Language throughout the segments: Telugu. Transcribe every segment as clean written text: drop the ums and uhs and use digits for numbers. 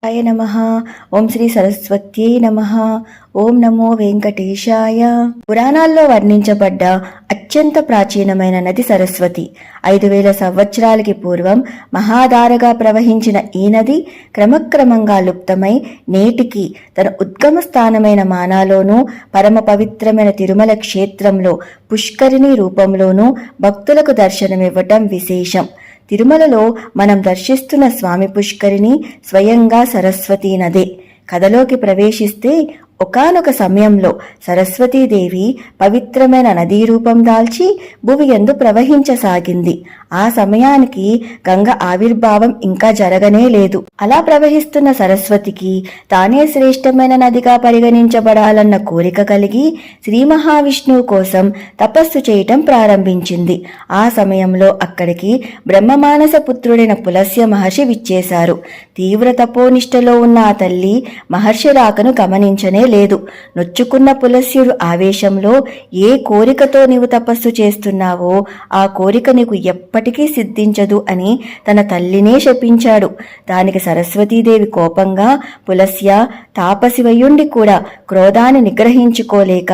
ఆయ నమః. ఓం శ్రీ సరస్వత్యై నమః. ఓం నమో వెంకటేశాయ. పురాణాల్లో వర్ణించబడ్డ అత్యంత ప్రాచీనమైన నది సరస్వతి. 5000 సంవత్సరాలకి పూర్వం మహాధారగా ప్రవహించిన ఈ నది క్రమక్రమంగా లుప్తమై నేటికి తన ఉద్గమ స్థానమైన మానాలోనూ పరమ పవిత్రమైన తిరుమల క్షేత్రంలో పుష్కరిణి రూపంలోనూ భక్తులకు దర్శనమివ్వటం విశేషం. తిరుమలలో మనం దర్శిస్తున్న స్వామి పుష్కరిణి స్వయంగా సరస్వతీ నదే. కథలోకి ప్రవేశిస్తే ఒకానొక సమయంలో సరస్వతీదేవి పవిత్రమైన నదీ రూపం దాల్చి భువి యందు ప్రవహించసాగింది. ఆ సమయానికి గంగ ఆవిర్భావం ఇంకా జరగనే లేదు. అలా ప్రవహిస్తున్న సరస్వతికి తానే శ్రేష్టమైన నదిగా పరిగణించబడాలన్న కోరిక కలిగి శ్రీ మహావిష్ణువు కోసం తపస్సు చేయటం ప్రారంభించింది. ఆ సమయంలో అక్కడికి బ్రహ్మమానస పుత్రుడైన పులస్య మహర్షి విచ్చేశారు. తీవ్ర తపోనిష్టలో ఉన్న ఆ తల్లి మహర్షి రాకను గమనించనే లేదు. నొచ్చుకున్న పులస్యుడు ఆవేశంలో, ఏ కోరికతో నీవు తపస్సు చేస్తున్నావో ఆ కోరిక నీకు ఎప్పటికీ సిద్ధించదు అని తన తల్లినే శపించాడు. దానికి సరస్వతీదేవి కోపంగా, పులస్య, తాపసివయుండి కూడా క్రోధాన్ని నిగ్రహించుకోలేక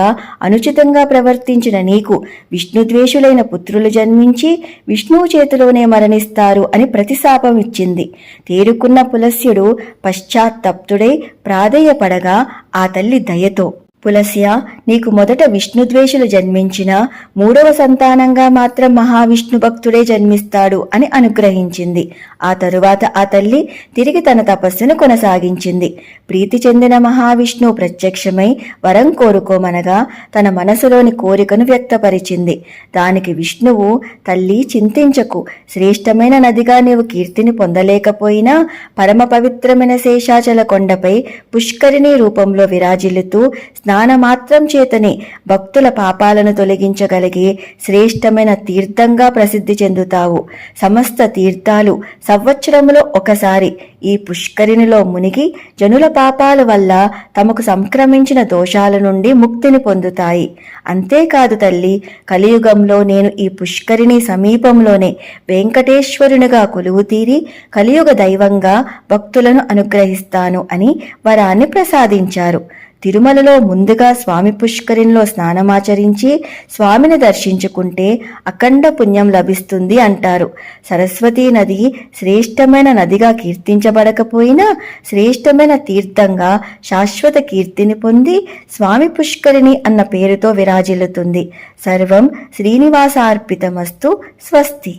అనుచితంగా ప్రవర్తించిన నీకు విష్ణుద్వేషులైన పుత్రులు జన్మించి విష్ణువు చేతిలోనే మరణిస్తారు అని ప్రతిశాపం ఇచ్చింది. తేరుకున్న పులస్యుడు పశ్చాత్తప్తుడై ప్రాధేయపడగా ఆ తల్లి దయతో, పులస్య, నీకు మొదట విష్ణుద్వేషులు జన్మించిన 3వ సంతానంగా మాత్రం మహావిష్ణు భక్తుడే జన్మిస్తాడు అని అనుగ్రహించింది. ఆ తరువాత ఆ తల్లి తిరిగి తన తపస్సును కొనసాగించింది. ప్రీతి చెందిన మహావిష్ణువు ప్రత్యక్షమై వరం కోరుకోమనగా తన మనసులోని కోరికను వ్యక్తపరిచింది. దానికి విష్ణువు, తల్లి చింతించకు, శ్రేష్టమైన నదిగా నీవు కీర్తిని పొందలేకపోయినా పరమ పవిత్రమైన శేషాచల కొండపై పుష్కరిణి రూపంలో విరాజిల్లుతూ స్నానమాత్రం చేతనే భక్తుల పాపాలను తొలగించగలిగే శ్రేష్టమైన తీర్థంగా ప్రసిద్ధి చెందుతావు. సమస్త తీర్థాలు సంవత్సరంలో ఒకసారి ఈ పుష్కరిణిలో మునిగి జనుల పాపాల వల్ల తమకు సంక్రమించిన దోషాల నుండి ముక్తిని పొందుతాయి. అంతేకాదు తల్లి, కలియుగంలో నేను ఈ పుష్కరిణి సమీపంలోనే వెంకటేశ్వరునిగా కొలువుతీరి కలియుగ దైవంగా భక్తులను అనుగ్రహిస్తాను అని వరాన్ని ప్రసాదించారు. తిరుమలలో ముందుగా స్వామి పుష్కరిణిలో స్నానమాచరించి స్వామిని దర్శించుకుంటే అఖండ పుణ్యం లభిస్తుంది అంటారు. సరస్వతీ నది శ్రేష్టమైన నదిగా కీర్తించబడకపోయినా శ్రేష్టమైన తీర్థంగా శాశ్వత కీర్తిని పొంది స్వామి పుష్కరిణి అన్న పేరుతో విరాజిల్లుతుంది. సర్వం శ్రీనివాసార్పితమస్తు. స్వస్తి.